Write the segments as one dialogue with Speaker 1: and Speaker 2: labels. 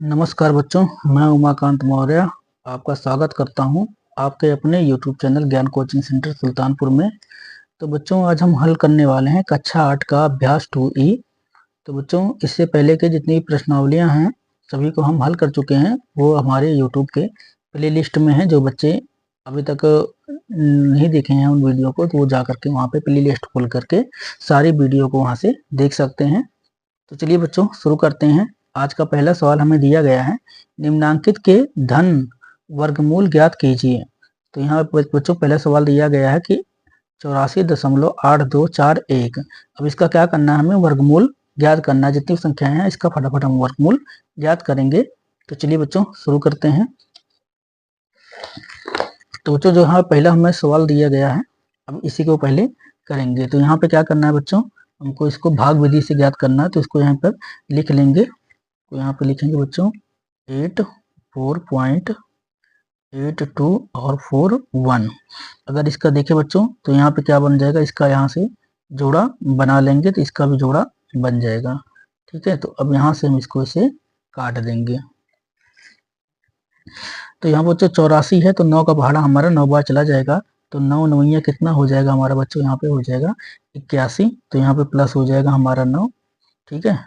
Speaker 1: नमस्कार बच्चों, मैं उमाकांत मौर्य आपका स्वागत करता हूं आपके अपने YouTube चैनल ज्ञान कोचिंग सेंटर सुल्तानपुर में। तो बच्चों, आज हम हल करने वाले हैं कक्षा 8 का अभ्यास 2E। तो बच्चों, इससे पहले के जितनी प्रश्नावलियां हैं सभी को हम हल कर चुके हैं। वो हमारे YouTube के प्ले लिस्ट में हैं। जो बच्चे अभी तक नहीं देखे हैं उन वीडियो को, तो वो जा करके वहाँ पे प्ले लिस्ट खोल करके सारी वीडियो को वहाँ से देख सकते हैं। तो चलिए बच्चों, शुरू करते हैं। आज का पहला सवाल हमें दिया गया है, निम्नांकित के धन वर्गमूल ज्ञात कीजिए। तो यहाँ पे बच्चों पहला सवाल दिया गया है कि 84.8241। अब इसका क्या करना है, हमें वर्गमूल ज्ञात करना है। जितनी संख्याएं हैं इसका फटाफट हम वर्गमूल ज्ञात करेंगे। तो चलिए बच्चों शुरू करते हैं। तो बच्चों जो यहाँ पहला हमें सवाल दिया गया है, अब इसी को पहले करेंगे। तो यहाँ पे क्या करना है बच्चों, हमको इसको भाग विधि से ज्ञात करना है। तो इसको यहाँ पर लिख लेंगे। तो यहाँ पे लिखेंगे बच्चों 84.82 और 41। अगर इसका देखें बच्चों तो यहाँ पे क्या बन जाएगा, इसका यहाँ से जोड़ा बना लेंगे तो इसका भी जोड़ा बन जाएगा। ठीक है, तो अब यहाँ से हम इसको इसे काट देंगे। तो यहाँ बच्चों 84 है तो 9 का पहाड़ा हमारा 9 बार चला जाएगा। तो 9 नवैया कितना हो जाएगा हमारा बच्चों, यहाँ पे हो जाएगा 81। तो यहाँ पे प्लस हो जाएगा हमारा 9। ठीक है,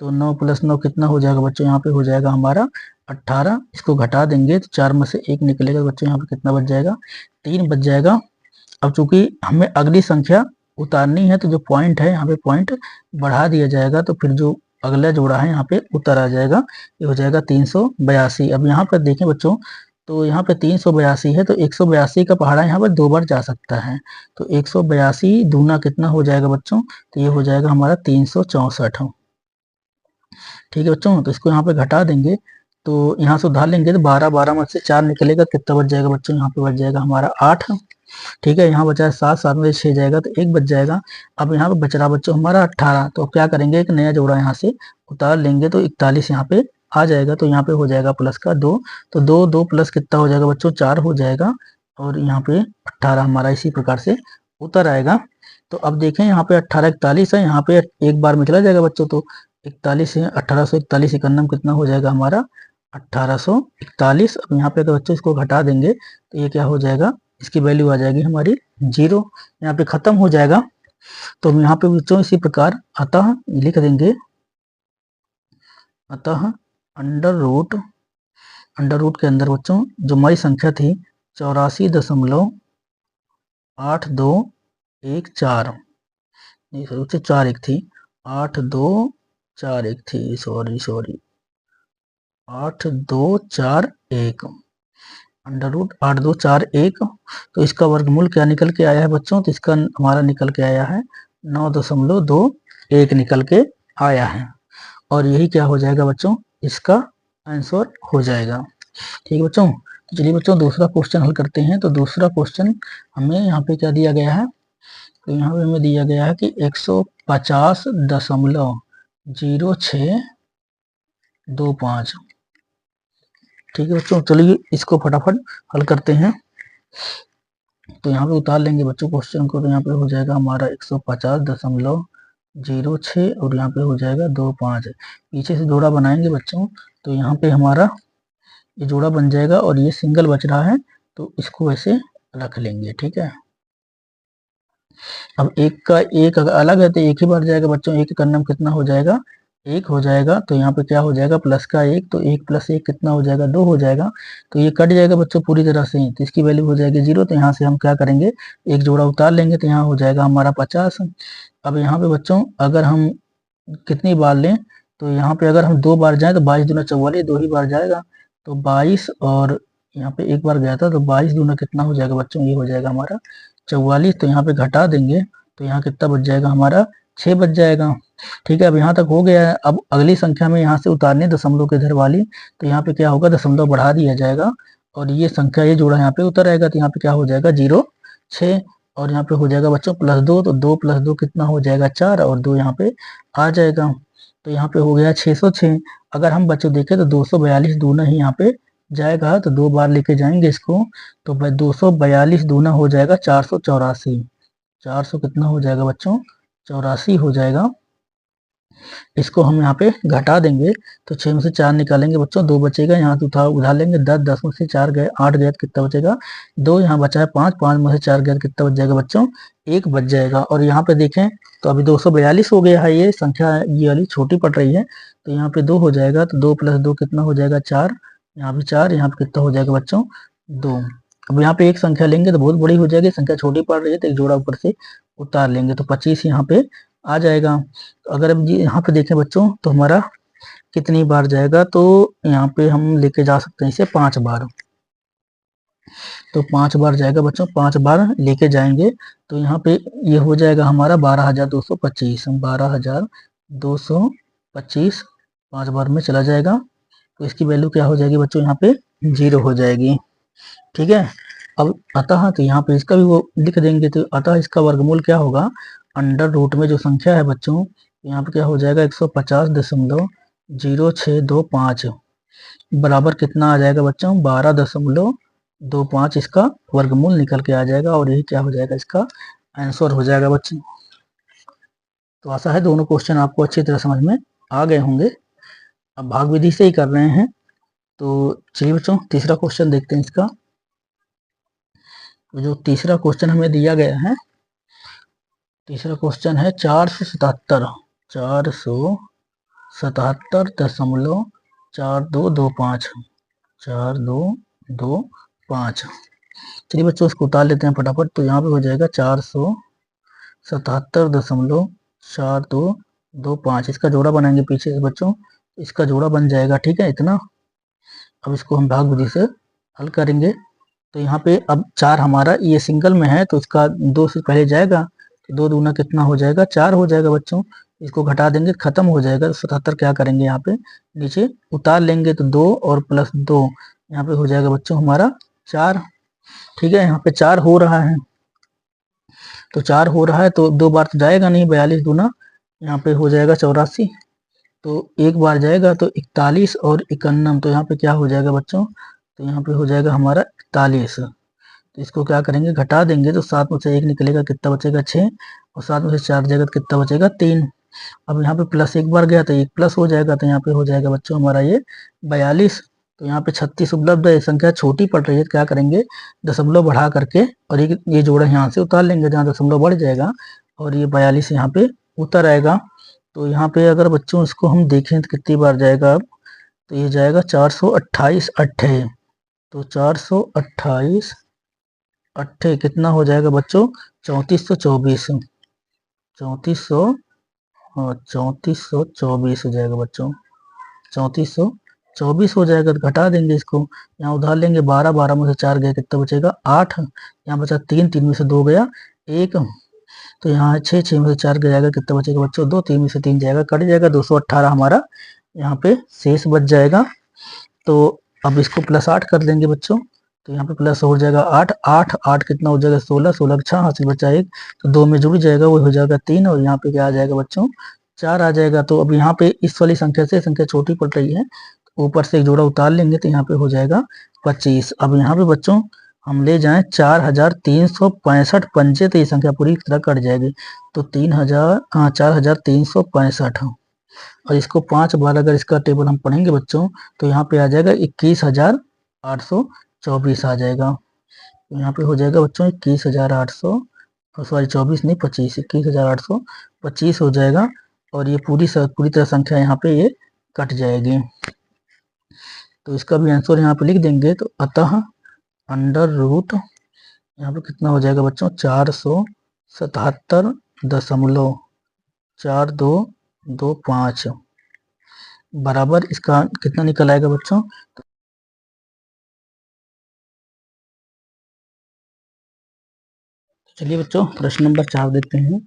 Speaker 1: तो 9 + 9 कितना हो जाएगा बच्चों, यहाँ पे हो जाएगा हमारा 18। इसको घटा देंगे तो 4 में से 1 निकलेगा बच्चों, यहाँ पे कितना बच जाएगा, 3 बच जाएगा। अब चूंकि हमें अगली संख्या उतारनी है तो जो पॉइंट है यहाँ पे पॉइंट बढ़ा दिया जाएगा, तो फिर जो अगला जोड़ा है यहाँ पे उतर आ जाएगा। ये हो जाएगा 382। अब यहाँ पर देखें बच्चों, तो यहाँ पे 382 है तो 182 का पहाड़ा यहाँ पर 2 बार जा सकता है। तो 182 दूना कितना हो जाएगा बच्चों, तो ये हो जाएगा हमारा 364। ठीक है बच्चों, तो इसको यहाँ पे घटा देंगे। तो यहाँ से उधार लेंगे तो 12 12 में से 4 निकलेगा, कितना बच जाएगा बच्चों, यहाँ पे बच जाएगा हमारा 8। ठीक है, यहाँ बचा है 7 7 में से 6 जाएगा तो 1 बच जाएगा। अब यहाँ पे बच रहा बच्चों हमारा 18। तो क्या करेंगे, एक नया जोड़ा यहाँ से उतार लेंगे तो 41 यहाँ पे आ जाएगा। तो यहाँ पे हो जाएगा प्लस का 2। तो 2 2 प्लस कितना हो जाएगा बच्चों, 4 हो जाएगा। और यहाँ पे 18 हमारा इसी प्रकार से उतर आएगा। तो अब देखें यहाँ पे 18 41 है, यहाँ पे एक बार में चला जाएगा बच्चों। तो 41 है, 1841 इकन्नम कितना हो जाएगा हमारा 1841। अब यहाँ पे अगर बच्चों इसको घटा देंगे तो ये क्या हो जाएगा, इसकी वैल्यू आ जाएगी हमारी 0। यहाँ पे खत्म हो जाएगा। तो हम यहाँ पे बच्चों इसी प्रकार अतः लिख देंगे, अतः अंडर रूट के अंदर बच्चों जो हमारी संख्या थी 84.8214, नहीं सॉरी 41 थी, 8241 थी, सॉरी 8241, अंडर रूट 8241। तो इसका वर्गमूल क्या निकल के आया है बच्चों, तो इसका हमारा निकल के आया है 9.21 निकल के आया है। और यही क्या हो जाएगा बच्चों, इसका आंसर हो जाएगा। ठीक है बच्चों, तो चलिए बच्चों दूसरा क्वेश्चन हल करते हैं। तो दूसरा क्वेश्चन हमें यहाँ पे क्या दिया गया है, तो यहाँ पे हमें दिया गया है कि 150.0625। ठीक है बच्चों, चलिए इसको फटाफट हल करते हैं। तो यहाँ पे उतार लेंगे बच्चों क्वेश्चन को। तो यहाँ पे हो जाएगा हमारा 150.06 और यहाँ पे हो जाएगा 25। पीछे से जोड़ा बनाएंगे बच्चों, तो यहाँ पे हमारा ये जोड़ा बन जाएगा और ये सिंगल बच रहा है तो इसको ऐसे रख लेंगे। ठीक है, अब एक का एक अगर अलग है तो एक ही बार जाएगा बच्चों, एक का नम कितना हो जाएगा, 1 हो जाएगा। तो यहाँ पे क्या हो जाएगा, प्लस का 1, तो 1 + 1 कितना हो जाएगा, 2 हो जाएगा। तो ये कट जाएगा बच्चों पूरी तरह से, तो इसकी वैल्यू हो जाएगी 0। तो यहाँ से हम क्या करेंगे, एक जोड़ा उतार लेंगे तो यहाँ हो जाएगा हमारा 50। अब यहाँ पे बच्चों अगर हम कितनी बार लें, तो यहाँ पे अगर हम 2 बार जाएं तो 22 दूना 44, 2 ही बार जाएगा तो 22। और यहाँ पे एक बार गया था तो 22 दूना कितना हो जाएगा बच्चों, ये हो जाएगा हमारा 44। तो यहाँ पे घटा देंगे तो यहाँ कितना बच जाएगा हमारा 6 बच जाएगा। ठीक है, अब यहाँ तक हो गया है। अब अगली संख्या में यहाँ से उतारने दशमलव के इधर वाली, तो यहाँ पे क्या होगा, दशमलव बढ़ा दिया जाएगा और ये संख्या ये जोड़ा यहाँ पे उतर आएगा। तो यहाँ पे क्या हो जाएगा 0 6 और यहाँ पे हो जाएगा बच्चों +2। तो 2 + 2 कितना हो जाएगा 4 और 2 यहाँ पे आ जाएगा। तो यहाँ पे हो गया 606। अगर हम बच्चों देखें तो 242 दूना ही यहाँ पे जाएगा, तो 2 बार लेके जाएंगे इसको। तो 242 दूना हो जाएगा 484। 400 कितना हो जाएगा बच्चों, 84 हो जाएगा। इसको हम यहाँ पे घटा देंगे तो 6 में से 4 निकालेंगे बच्चों, 2 बचेगा, यहाँ से उधार लेंगे 10, 10 में से 4 गए, 8 गए तो कितना बचेगा 2, यहाँ बचा है 5, 5 में से 4 गया तो कितना बच जाएगा बच्चों 1 बच जाएगा। और यहाँ पे देखें तो अभी 242 हो गया है, ये संख्या ये वाली छोटी पड़ रही है, तो यहाँ पे 2 हो जाएगा, तो 2 + 2 कितना हो जाएगा 4, यहाँ पे 4, यहाँ पे कितना हो जाएगा बच्चों 2। अब यहाँ पे एक संख्या लेंगे तो बहुत बड़ी हो जाएगी, संख्या छोटी पड़ रही है तो एक जोड़ा ऊपर से उतार लेंगे तो 25 यहाँ पे आ जाएगा। तो अगर अब यहाँ पे देखें बच्चों तो हमारा कितनी बार जाएगा, तो यहाँ पे हम लेके जा सकते हैं इसे 5 बार, तो 5 बार जाएगा बच्चों, 5 बार लेके जाएंगे तो यहाँ पे ये हो जाएगा हमारा 12,225, 12,225 5 बार में चला जाएगा, तो इसकी वैल्यू क्या हो जाएगी बच्चों यहाँ पे 0 हो जाएगी। ठीक है, अब अतः तो यहाँ पे इसका भी वो लिख देंगे, तो अतः इसका वर्गमूल क्या होगा, अंडर रूट में जो संख्या है बच्चों यहाँ पे क्या हो जाएगा 150.0625 बराबर कितना आ जाएगा बच्चों 12.25, इसका वर्गमूल निकल के आ जाएगा और यही क्या हो जाएगा इसका आंसर हो जाएगा बच्चों। तो आशा है दोनों क्वेश्चन आपको अच्छी तरह समझ में आ गए होंगे। अब भाग विधि से ही कर रहे हैं, तो चलिए बच्चों तीसरा क्वेश्चन देखते हैं इसका। जो तीसरा क्वेश्चन हमें दिया गया है, तीसरा क्वेश्चन है 477.4225, 4225। चलिए बच्चों इसको उतार लेते हैं फटाफट, तो यहाँ पे हो जाएगा 477.4225, इसका जोड़ा बनाएंगे पीछे से बच्चों, इसका जोड़ा बन जाएगा, ठीक है इतना। अब इसको हम भाग विधि से हल करेंगे, तो यहाँ पे अब 4 हमारा ये सिंगल में है तो इसका 2 से पहले जाएगा, तो 2 दूना कितना हो जाएगा 4 हो जाएगा बच्चों, इसको घटा देंगे खत्म हो जाएगा, तो 77 क्या करेंगे यहाँ पे नीचे उतार लेंगे, तो 2 और +2 यहाँ पे हो जाएगा बच्चों हमारा 4। ठीक है, यहाँ पे 4 हो रहा है, तो 4 हो रहा है तो 2 बार तो जाएगा नहीं, 42 दूना यहाँ पे हो जाएगा 84, तो एक बार जाएगा तो 41 और 51, तो यहाँ पे क्या हो जाएगा बच्चों, तो यहाँ पे हो जाएगा हमारा 41, तो इसको क्या करेंगे घटा देंगे, तो 7 में से 1 निकलेगा कितना बचेगा 6, और 7 में से 4 जाएगा तो कितना बचेगा 3। अब यहाँ पे प्लस एक बार गया तो 1 प्लस हो जाएगा, तो यहाँ पे हो जाएगा बच्चों हमारा ये 42। तो यहाँ पे 36 उपलब्ध है, संख्या छोटी पड़ रही है तो क्या करेंगे दशमलव बढ़ा करके और ये जोड़ा यहाँ से उतार लेंगे जहाँ दशमलव बढ़ जाएगा और ये 42 यहाँ पे उतर आएगा। तो यहाँ पे अगर बच्चों इसको हम देखें तो कितनी बार जाएगा, अब तो ये जाएगा 428 अट्ठे, तो 428 अट्ठे कितना हो जाएगा बच्चों 3424, 3400 3424 हो जाएगा बच्चों, 3424 हो जाएगा, तो घटा देंगे इसको, यहाँ उधार लेंगे 12, 12 में से 4 गए कितना बचेगा 8, यहाँ बचा 3, 3 में से 2 गया 1, तो यहाँ 6, 6 में से 4 जाएगा कितना बचेगा बच्चों 2, 3 में से 3 जाएगा कट जाएगा, 218 हमारा यहाँ पे शेष बच जाएगा। तो अब इसको +8 कर देंगे बच्चों, तो यहाँ पे प्लस हो जाएगा 8, 8, 8 कितना हो जाएगा 16, 16 का 6 हासिल बचा 1, तो 2 में जुड़ जाएगा वो हो जाएगा 3, और यहाँ पे क्या आ जाएगा बच्चों 4 आ जाएगा। तो अब यहाँ पे इस वाली संख्या से संख्या छोटी पड़ रही है, ऊपर से एक जोड़ा उतार लेंगे तो यहाँ पे हो जाएगा 25। अब यहाँ पे बच्चों हम ले जाएं 4,365 पंजे, तो ये संख्या पूरी तरह कट जाएगी, तो 4,365, और इसको 5 बार अगर इसका टेबल हम पढ़ेंगे बच्चों तो यहाँ पे आ जाएगा 21,824 आ जाएगा, तो यहाँ पे हो जाएगा बच्चों 21,800, सॉरी 24 नहीं 25, 21,825 हो जाएगा, और ये पूरी तरह संख्या यहाँ पे ये कट जाएगी। तो इसका भी आंसर यहाँ पे लिख देंगे, तो अतः अंडर रूट यहाँ पे कितना हो जाएगा बच्चों 477.4225 बराबर इसका कितना निकल आएगा बच्चों। चलिए बच्चों प्रश्न नंबर 4 देखते हैं।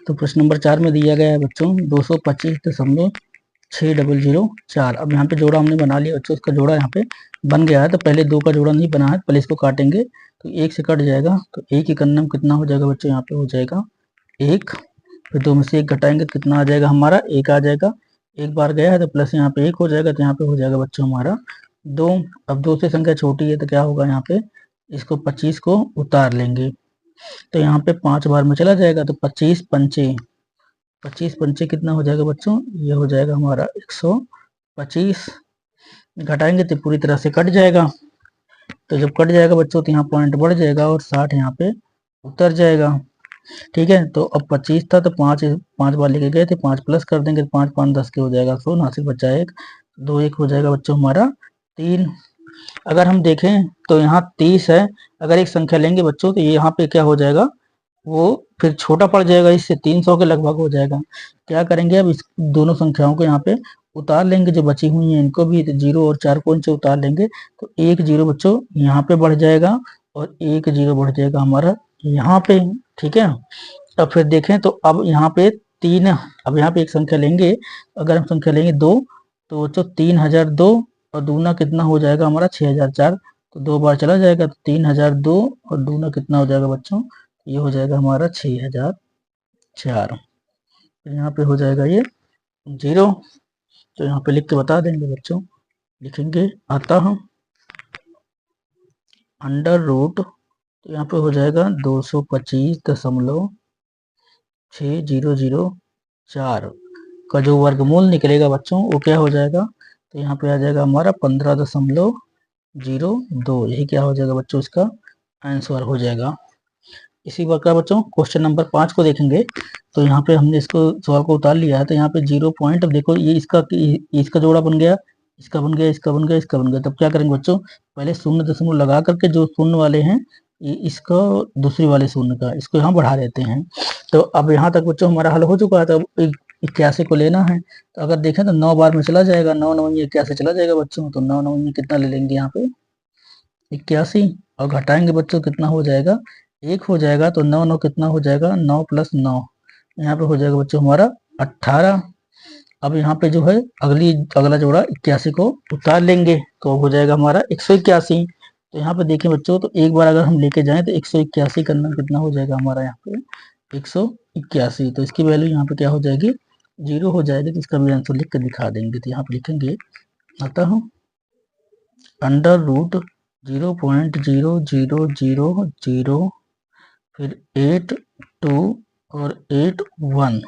Speaker 1: तो प्रश्न नंबर 4 में दिया गया है बच्चों 225.6004। अब यहाँ पे जोड़ा हमने बना लिया बच्चों, उसका जोड़ा यहाँ पे बन गया है, तो पहले 2 का जोड़ा नहीं बना है, पहले इसको काटेंगे तो 1 से कट जाएगा, तो 1 की कन्नम कितना हो जाएगा बच्चों यहाँ पे हो जाएगा 1, फिर 2 में से 1 घटाएंगे तो कितना आ जाएगा हमारा 1 आ जाएगा, एक बार गया है तो प्लस यहाँ पे 1 हो जाएगा, तो यहाँ पे हो जाएगा बच्चों हमारा 2। अब 2 से संख्या छोटी है तो क्या होगा यहाँ पे इसको 25 को उतार लेंगे, तो यहाँ पे 5 बार में चला जाएगा, तो 25 पंचे 25 पंचे कितना हो जाएगा बच्चों, ये हो जाएगा हमारा 125। घटाएंगे तो पूरी तरह से कट जाएगा, तो जब कट जाएगा बच्चों तो यहाँ पॉइंट बढ़ जाएगा और 60 यहाँ पे उतर जाएगा। ठीक है, तो अब 25 था तो 5 बार लेके गए थे, 5 प्लस कर देंगे, 5 5 10 के हो जाएगा 100, नासिक बचा 1, 2 1 हो जाएगा बच्चों हमारा 3। अगर हम देखें तो यहाँ 30 है, अगर एक संख्या लेंगे बच्चों तो ये यहाँ पे क्या हो जाएगा, वो फिर छोटा पड़ जाएगा, इससे 300 के लगभग हो जाएगा। क्या करेंगे, अब इस दोनों संख्याओं को यहाँ पे उतार लेंगे, जो बची हुई हैं इनको भी, तो 0 और 4 को इनसे उतार लेंगे तो 1 0 बच्चों यहाँ पे बढ़ जाएगा और 1 0 बढ़ जाएगा हमारा यहाँ पे। ठीक है, अब फिर देखें तो अब यहाँ पे 3, अब यहाँ पे एक संख्या लेंगे, अगर हम संख्या लेंगे 2 तो बच्चों 3002 और दूना कितना हो जाएगा हमारा 6004, तो 2 बार चला जाएगा तो 3002 और दूना कितना हो जाएगा बच्चों, ये हो जाएगा हमारा 6004। तो यहाँ पे हो जाएगा ये 0, तो यहाँ पे लिख के बता देंगे बच्चों, लिखेंगे अतः अंडर रूट, तो यहाँ पे हो जाएगा 225.6004 का जो वर्गमूल निकलेगा बच्चों वो क्या हो जाएगा, तो यहाँ पे आ जाएगा हमारा 15.02, यही क्या हो जाएगा बच्चों, इसका आंसर हो जाएगा। इसी प्रकार बच्चों क्वेश्चन नंबर 5 को देखेंगे, तो यहाँ पे हमने इसको सवाल को उतार लिया है, तो यहाँ पे 0 पॉइंट, अब देखो ये इसका जोड़ा बन गया, इसका बन गया, इसका बन गया, इसका बन गया, तब क्या करेंगे बच्चों, पहले शून्य दशमलव लगा करके जो शून्य वाले हैं इसको दूसरी वाले शून्य का इसको यहाँ बढ़ा देते हैं। तो अब यहाँ तक बच्चों हमारा हल हो चुका है, तो अब 81 को लेना है, तो अगर देखें तो 9 बार में चला जाएगा, 9 9 81 चला जाएगा बच्चों, तो 9 9 कितना ले लेंगे यहाँ पे 81, और घटाएंगे बच्चों कितना हो जाएगा 1 हो जाएगा, तो 9 9 कितना हो जाएगा 9 + 9, यहाँ पे हो जाएगा बच्चों हमारा 18। अब यहाँ पे जो है अगला जोड़ा 81 को उतार लेंगे तो हो जाएगा हमारा 181। तो यहाँ पे देखें बच्चों, तो एक बार अगर हम लेके जाएं तो 181 करना कितना हो जाएगा हमारा यहाँ पे 181, तो इसकी वैल्यू यहाँ पे क्या हो जाएगी 0 हो जाएगी, तो इसका भी आंसर लिख कर दिखा देंगे। तो यहाँ पे लिखेंगे अतः अंडर रूट 0.0000 फिर 8 2 और 8 1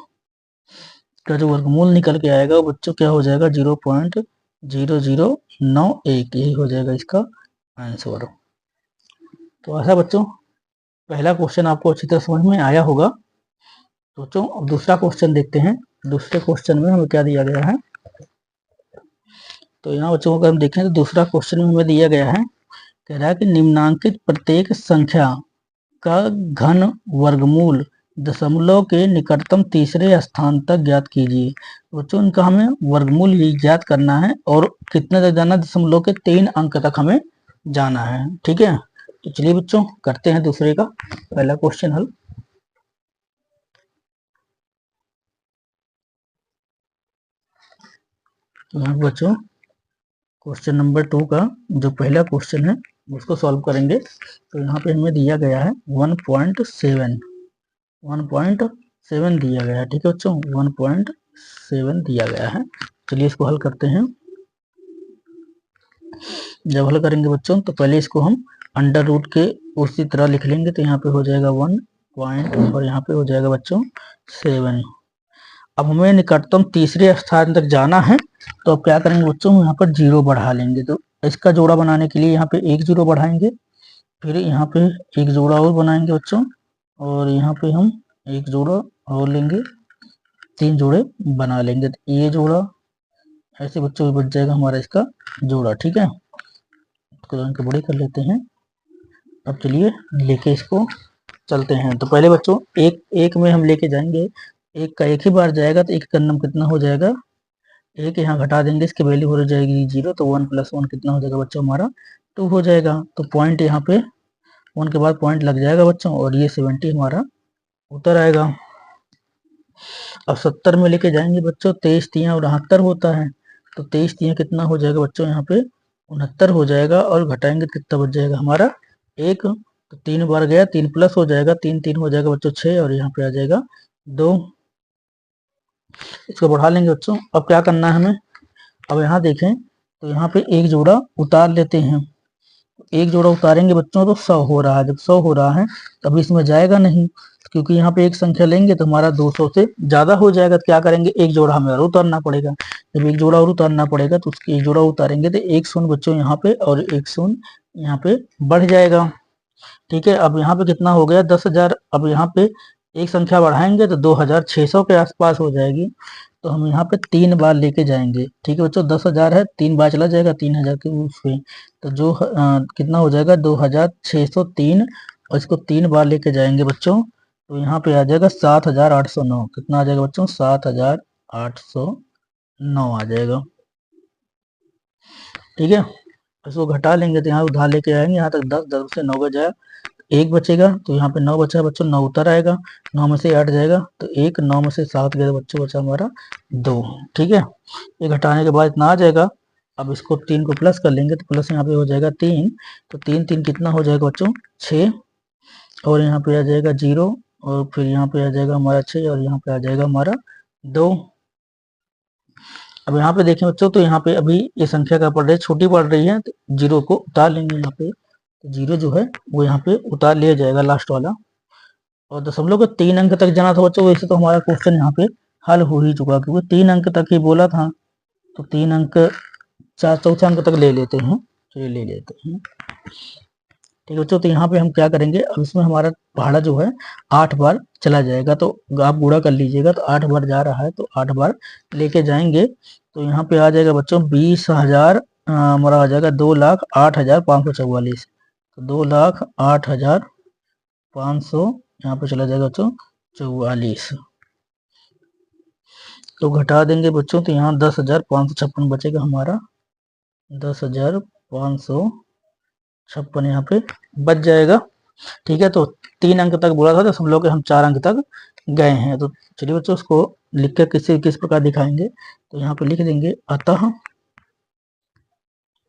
Speaker 1: का जो वर्गमूल निकल के आएगा वो बच्चों क्या हो जाएगा 0.0091, यही हो जाएगा इसका आंसर। तो ऐसा बच्चों पहला क्वेश्चन आपको अच्छी तरह समझ में आया होगा। तो बच्चों अब दूसरा क्वेश्चन देखते हैं। दूसरे क्वेश्चन में हमें क्या दिया गया है, तो यहाँ बच्चों अगर हम देखें तो दूसरा क्वेश्चन में हमें दिया गया है, कह रहा है कि निम्नांकित प्रत्येक संख्या का घन वर्गमूल दशमलव के निकटतम तीसरे स्थान तक ज्ञात कीजिए। बच्चों इनका हमें वर्गमूल ही ज्ञात करना है और कितने तक जाना, दशमलव के 3 अंक तक हमें जाना है। ठीक है, तो चलिए बच्चों करते हैं दूसरे का पहला क्वेश्चन हल। तो यहाँ बच्चों क्वेश्चन नंबर 2 का जो पहला क्वेश्चन है उसको सॉल्व करेंगे। तो यहाँ पे हमें दिया गया है 1.7 दिया गया है। ठीक है बच्चों 1.7 दिया गया है। चलिए इसको हल करते हैं। जब हल करेंगे बच्चों तो पहले इसको हम अंडर रूट के उसी तरह लिख लेंगे, तो यहाँ पे हो जाएगा 1 पॉइंट और यहाँ पे हो जाएगा बच्चों 7। अब हमें निकटतम तीसरे स्थान तक जाना है, तो अब क्या करेंगे बच्चों, यहाँ पर 0 बढ़ा लेंगे। तो इसका जोड़ा बनाने के लिए यहाँ पे 1 0 बढ़ाएंगे, फिर यहाँ पे एक जोड़ा और बनाएंगे बच्चों, और यहाँ पे हम एक जोड़ा और लेंगे, 3 जोड़े बना लेंगे। तो ये जोड़ा ऐसे बच्चों बच जाएगा हमारा इसका जोड़ा। ठीक है, तो बड़े कर लेते हैं। अब चलिए लेके इसको चलते हैं। तो पहले बच्चों एक में हम लेके जाएंगे, एक का एक ही बार जाएगा, तो एक का नंबर कितना हो जाएगा, एक यहाँ घटा देंगे, इसकी वैल्यू हो जाएगी 0, तो 1 + 1 कितना हो जाएगा बच्चों हमारा 2 हो जाएगा। तो पॉइंट यहाँ पे 1 के बाद पॉइंट लग जाएगा बच्चों, और ये 70 हमारा उतर आएगा। अब 70 में लेके जाएंगे बच्चों, 23 तियां 69 होता है, तो 23 तियां कितना हो जाएगा बच्चों यहाँ पे 69 हो जाएगा, और घटाएंगे कितना बच जाएगा हमारा 1, तो 3 बार गया, 3 प्लस हो जाएगा, 3 3 हो जाएगा बच्चों 6, और यहाँ पे आ जाएगा 2। इसको बढ़ा लेंगे बच्चों। अब क्या करना है हमें, अब यहाँ देखें तो यहाँ पे एक जोड़ा उतार लेते हैं। एक जोड़ा उतारेंगे बच्चों तो 100 हो रहा है, जब 100 हो रहा है तब इसमें जाएगा नहीं, क्योंकि यहाँ पे एक संख्या लेंगे तो हमारा 200 से ज्यादा हो जाएगा, तो क्या करेंगे, एक जोड़ा हमें और उतारना पड़ेगा। जब एक जोड़ा और उतारना पड़ेगा तो उसकी एक जोड़ा उतारेंगे तो एक शून्य बच्चों यहाँ पे और एक शून्य यहाँ पे बढ़ जाएगा। ठीक है, अब यहाँ पे कितना हो गया, 10,000। अब यहाँ पे एक संख्या बढ़ाएंगे तो 2,600 के आसपास हो जाएगी। तो हम यहाँ पे 3 बार लेके जाएंगे। ठीक है बच्चों, 10,000 है, 3 बार चला जाएगा 3,000 के उस पे, तो जो कितना हो जाएगा 2,603, और इसको 3 बार लेके जाएंगे बच्चों, तो यहाँ पे आ जाएगा 7,809। कितना आ जाएगा बच्चों, 7,809 आ जाएगा। ठीक है, इसको घटा लेंगे तो यहाँ उधार लेके आएंगे, यहाँ तक 10, 10 से 9 का जाए, एक बचेगा, तो यहाँ पे 9 बचा है बच्चों, 9 उतर आएगा, 9 में से 8 जाएगा तो 1, 9 में से 7 गया तो बच्चों बचा हमारा 2। ठीक है, ये घटाने के बाद इतना आ जाएगा। अब इसको 3 को प्लस कर लेंगे तो प्लस यहाँ पे हो जाएगा 3, तो 3 3 कितना हो जाएगा बच्चों, 6, और यहाँ पे आ जाएगा 0, और फिर यहाँ पे आ जाएगा हमारा 6, और यहाँ पे आ जाएगा हमारा 2। अब यहाँ पे देखें बच्चों, तो यहाँ पे अभी ये संख्या क्या पड़ रही है, छोटी पड़ रही है, तो 0 को उतार लेंगे यहाँ पे, तो 0 जो है वो यहाँ पे उतार लिया जाएगा लास्ट वाला। और दशमलव के 3 अंक तक जाना था बच्चों, वैसे तो हमारा क्वेश्चन यहाँ पे हल हो ही चुका, क्योंकि 3 अंक तक ही बोला था, तो 3 अंक, चौथे अंक तक ले लेते हैं, चलिए ले लेते हैं। ठीक है बच्चों, तो यहाँ पे हम क्या करेंगे, अब इसमें हमारा पहाड़ा जो है 8 बार चला जाएगा, तो आप गुणा कर लीजिएगा, तो 8 बार जा रहा है तो 8 बार लेके जाएंगे, तो यहाँ पे आ जाएगा बच्चों 20,000, हमारा आ जाएगा 2,08,544, तो 2,08,500 यहाँ पे चला जाएगा बच्चों 44। तो घटा देंगे बच्चों, तो यहाँ 10,556 बचेगा हमारा, 10,556 यहाँ पे बच जाएगा। ठीक है, तो 3 अंक तक बोला था, दशमलव के हम 4 अंक तक गए हैं। तो चलिए बच्चों, उसको लिख कर किस प्रकार दिखाएंगे, तो यहाँ पे लिख देंगे, अतः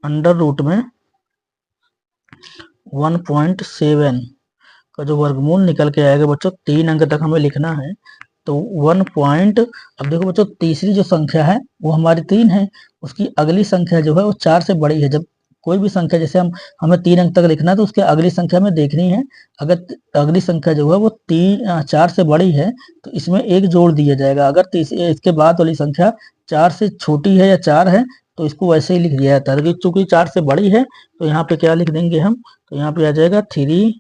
Speaker 1: अंडर रूट में 1.7 का जो वर्गमूल निकल के आएगा बच्चों, 3 अंक तक हमें लिखना है, तो 1 पॉइंट, अब देखो बच्चों, तीसरी जो संख्या है वो हमारी 3 है, उसकी अगली संख्या जो है वो 4 से बड़ी है। जब कोई भी संख्या, जैसे हमें 3 अंक तक लिखना है, तो उसके अगली संख्या में देखनी है, अगर अगली संख्या जो है वो 4 से बड़ी है तो इसमें 1 जोड़ दिया जाएगा। अगर इसके बाद वाली संख्या 4 से छोटी है या 4 है तो इसको वैसे ही लिख दिया जाता है। चूंकि 4 से बड़ी है तो यहाँ पे क्या लिख देंगे हम, तो यहाँ पे आ जाएगा 3,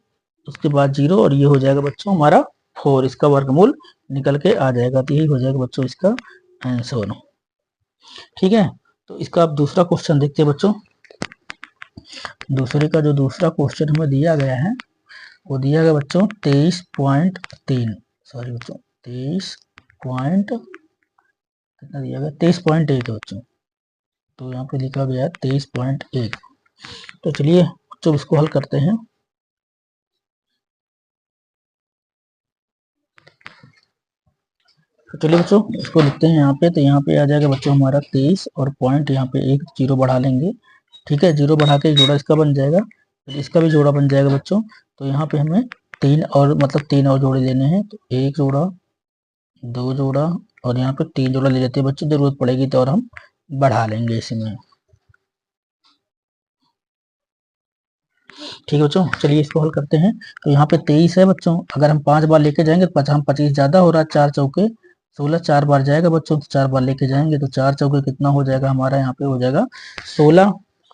Speaker 1: उसके बाद 0, और ये हो जाएगा बच्चों हमारा 4, इसका वर्गमूल निकल के आ जाएगा, तो यही हो जाएगा बच्चों इसका आंसर। ठीक है, तो इसका अब दूसरा क्वेश्चन देखते हैं बच्चों। दूसरे का जो दूसरा क्वेश्चन हमें दिया गया है वो दिया गया बच्चों 23.3, सॉरी बच्चों 23 पॉइंट, कितना दिया गया, 23.1 है बच्चों, तो यहाँ पे लिखा गया 23.1। तो चलिए बच्चों इसको हल करते हैं। तो चलिए बच्चों इसको लिखते हैं यहाँ पे, तो यहाँ पे आ जाएगा बच्चों हमारा 23, और पॉइंट यहाँ पे एक 0 बढ़ा लेंगे। ठीक है, 0 बढ़ा के जोड़ा इसका बन जाएगा, फिर इसका भी जोड़ा बन जाएगा बच्चों। तो यहाँ पे हमें 3 और, मतलब 3 और जोड़े लेने हैं, तो 1 जोड़ा, 2 जोड़ा, और यहाँ पे 3 जोड़ा ले लेते हैं बच्चों, जरूरत पड़ेगी तो और हम बढ़ा लेंगे इसमें। ठीक है बच्चों, चलिए इसको हल करते हैं। तो यहाँ पे 23 है बच्चों, अगर हम 5 बार लेके जाएंगे तो 25 ज्यादा हो रहा है, 4 चौके 16, 4 बार जाएगा बच्चों, तो 4 बार लेके जाएंगे तो 4 चौके कितना हो जाएगा हमारा, यहाँ पे हो जाएगा 16।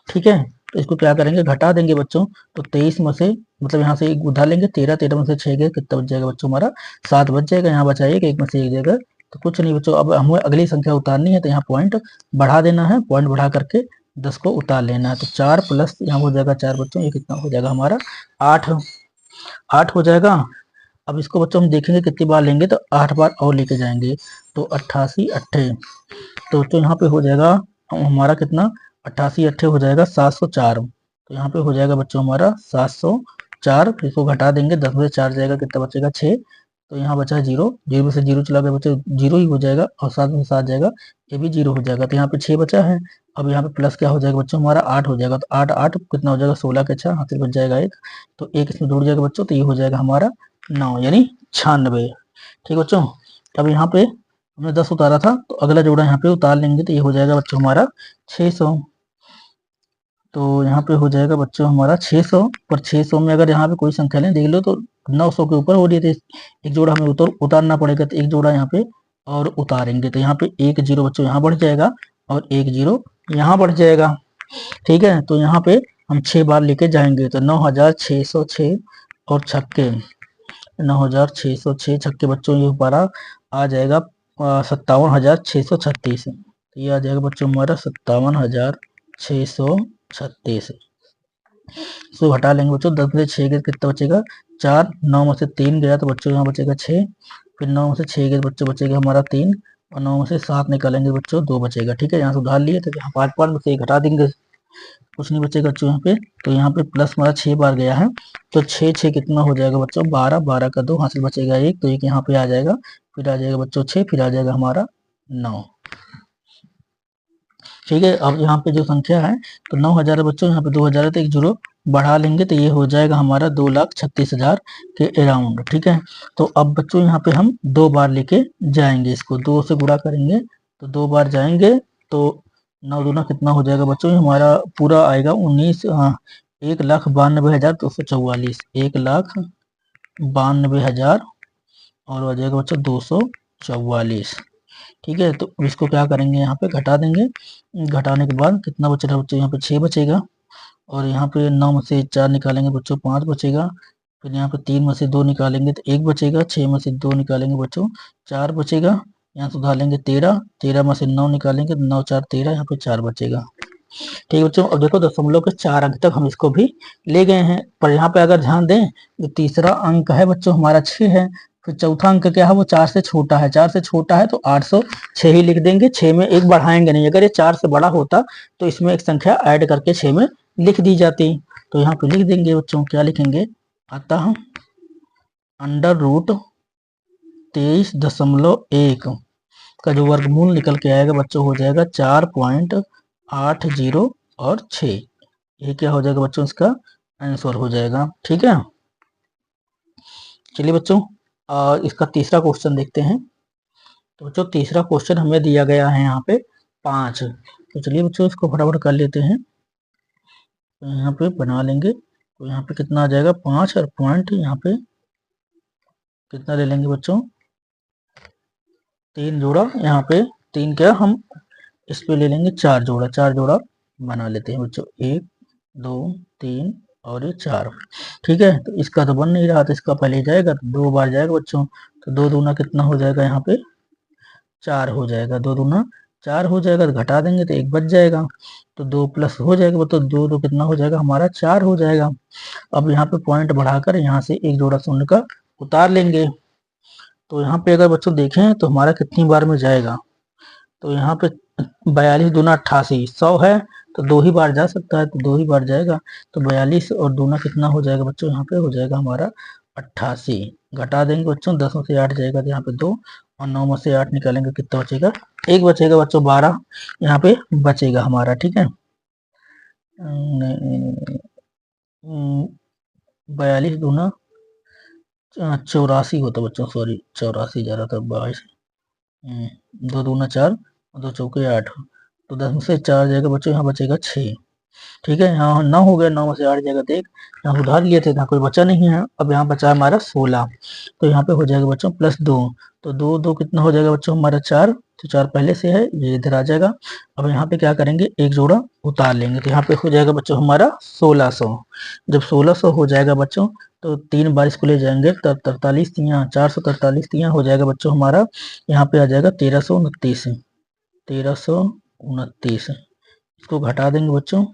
Speaker 1: ठीक है, तो इसको क्या करेंगे, घटा देंगे बच्चों, तो 23 में से, मतलब यहाँ से एक उठा लेंगे, 13, 13 में से 6 गए, कितना बच जाएगा बच्चों हमारा 7 बच जाएगा, यहाँ बचा एक में से 1 जाएगा, तो कुछ नहीं बच्चों। अब हमें अगली संख्या उतारनी है, तो यहाँ पॉइंट बढ़ा देना है, पॉइंट बढ़ा करके 10 को उतार लेना है, तो 4 प्लस यहाँ हो जाएगा 4 बच्चों, ये कितना हो जाएगा हमारा 8, 8 हो जाएगा। अब इसको बच्चों हम देखेंगे कितनी बार लेंगे, तो 8 बार और लेके जाएंगे, तो 88 अट्ठे, तो यहाँ पे हो जाएगा हमारा कितना, 88 अट्ठे हो जाएगा 704, तो यहाँ पे हो जाएगा बच्चों हमारा 704। इसको घटा देंगे, 10 में से 4 जाएगा, कितना बचेगा 6, तो यहाँ बचा है 0, 0 में से 0 चला गया बच्चों, 0 ही हो जाएगा, और 7 में से 7 जाएगा, ये भी 0 हो जाएगा, तो यहाँ पे 6 बचा है। अब यहाँ पे प्लस क्या हो जाएगा बच्चों हमारा 8 हो जाएगा, तो 8 8 कितना हो जाएगा 16 के 6, हाथ बच जाएगा 1, तो 1 इसमें जुड़ जाएगा बच्चों, तो ये हो जाएगा हमारा 9, यानी 96। ठीक बच्चों, अब यहाँ पे हमने 10 उतारा था, तो अगला जोड़ा यहाँ पे उतार लेंगे, तो ये हो जाएगा बच्चों हमारा 600। तो यहाँ पे हो जाएगा बच्चों हमारा 600, पर 600 में अगर यहाँ पे कोई संख्या लें, देख लो तो 900 के ऊपर हो रही है तो एक जोड़ा हमें उतारना पड़ेगा, तो एक जोड़ा यहाँ पे और उतारेंगे, तो यहाँ पे एक जीरो बच्चों यहाँ बढ़ जाएगा और एक जीरो यहाँ बढ़ जाएगा। ठीक है, तो यहाँ पे हम 6 बार लेके जाएंगे, तो 9606 और छक्के 9606 छक्के बच्चों ये हमारा आ जाएगा 57,636। तो ये आ जाएगा बच्चों हमारा 57,636। इसको हटा लेंगे बच्चों, 10 में से 6 गए कितना बचेगा 4, 9 में से 3 गया तो बच्चों यहाँ बचेगा 6, फिर 9 में से 6 गए बच्चों बचेगा हमारा 3, और 9 में से 7 निकालेंगे बच्चों 2 बचेगा। ठीक है, यहाँ सुधार लिए तो यहाँ 5 में से 1 घटा देंगे, कुछ नहीं बचेगा बच्चों यहाँ पे। तो यहाँ पे प्लस हमारा 6 बार गया है, तो 6 6 कितना हो जाएगा बच्चों 12, 12 का 2 हासिल बचेगा 1, तो एक यहाँ पे आ जाएगा, फिर आ जाएगा बच्चों 6, फिर आ जाएगा हमारा 9। ठीक है, अब यहाँ पे जो संख्या है तो 9,000 बच्चों, यहाँ पे 2,000 है तो एक जीरो बढ़ा लेंगे तो ये हो जाएगा हमारा 2,36,000 के अराउंड। ठीक है, तो अब बच्चों यहाँ पे हम 2 बार लेके जाएंगे, इसको 2 से गुणा करेंगे तो 2 बार जाएंगे, तो 9 दूना कितना हो जाएगा बच्चों, हमारा पूरा आएगा 1,92,244, 1,92,000 और हो जाएगा बच्चों 244। ठीक है, तो इसको क्या करेंगे यहाँ पे घटा देंगे, घटाने के बाद कितना बच रहा है बच्चों, यहाँ पे 6 बचेगा, और यहाँ पे 9 में से 4 निकालेंगे बच्चों 5 बचेगा, फिर यहाँ पे 3 में से 2 निकालेंगे तो 1 बचेगा, 6 में से 2 निकालेंगे बच्चों 4 बचेगा, यहाँ सुधार लेंगे 13, 13 में से 9 निकालेंगे तो 9 4 13, यहाँ पे 4 बचेगा। ठीक है बच्चों, अब देखो दशमलव के 4 अंक तक हम इसको भी ले गए हैं, पर यहाँ पे अगर ध्यान दें तो तीसरा अंक है बच्चों हमारा 6 है, फिर चौथा अंक क्या है वो 4 से छोटा है, 4 से छोटा है तो 806 ही लिख देंगे, 6 में एक बढ़ाएंगे नहीं, अगर ये 4 से बड़ा होता तो इसमें एक संख्या ऐड करके 6 में लिख दी जाती। तो यहाँ पे लिख देंगे बच्चों, क्या लिखेंगे, अतः अंडर रूट 23.1 का जो वर्गमूल निकल के आएगा बच्चों हो जाएगा 4.80 और 6, ये क्या हो जाएगा बच्चों इसका आंसर हो जाएगा। ठीक है, चलिए बच्चों इसका तीसरा क्वेश्चन देखते हैं। तो बच्चों तीसरा क्वेश्चन हमें दिया गया है यहाँ पे 5, तो चलिए बच्चों इसको फटाफट कर लेते हैं, तो यहाँ पे बना लेंगे, तो यहाँ पे कितना आ जाएगा 5 और पॉइंट यहाँ पे कितना ले लेंगे बच्चों 3 जोड़ा, यहाँ पे 3 क्या हम इस पे ले लेंगे 4 जोड़ा, 4 जोड़ा बना लेते हैं बच्चों, 1 2 3 और ये 4। ठीक है, तो इसका तो बन नहीं रहा तो इसका पहले जाएगा तो 2 बार जाएगा बच्चों, तो 2 दूना कितना हो जाएगा यहाँ पे 4 हो जाएगा, 2 दूना 4 हो जाएगा, तो घटा देंगे तो 1 बच जाएगा, तो 2 प्लस हो जाएगा तो 2 2 कितना हो जाएगा हमारा 4 हो जाएगा। अब यहाँ पे पॉइंट बढ़ाकर यहाँ से एक जोड़ा शून्य का उतार लेंगे, तो यहाँ पे अगर बच्चों देखें तो हमारा कितनी बार में जाएगा, तो यहाँ पे 42 दूना 88, 100 है तो 2 ही बार जा सकता है, तो 2 ही बार जाएगा, तो 42 और दूना कितना हो जाएगा बच्चों, यहाँ पे हो जाएगा हमारा 88, घटा देंगे बच्चों 10 में से 8 जाएगा तो यहाँ पे 2, और 9 में से 8 निकालेंगे कितना बचेगा 1 बचेगा बच्चों, 12 यहाँ पे बचेगा हमारा। ठीक है, 42 दूना 84 होता बच्चों, सॉरी 84 जा रहा था, 22 2 दूना 4 और 2 चौके 8, तो 10 में से 4 जाएगा बच्चों, यहाँ बचेगा 6। ठीक है, यहाँ 9 हो गया, 9 में से 8 जाएगा तो 1, यहाँ उधार लिए थे यहाँ कोई बचा नहीं है, अब यहाँ बचा हमारा 16, तो यहाँ पे हो जाएगा बच्चों +2, तो 2 2 कितना हो जाएगा बच्चों हमारा 4, तो 4 पहले से है ये इधर आ जाएगा। अब यहाँ पे क्या करेंगे एक जोड़ा उतार लेंगे, तो यहाँ पे हो जाएगा बच्चों हमारा 1600, जब 1600 हो जाएगा बच्चों तो 3 बार इसको ले जाएंगे, तब 43 तियाँ 443 तियाँ हो जाएगा बच्चों हमारा, यहाँ पे आ जाएगा 1329, 1329, इसको घटा देंगे बच्चों,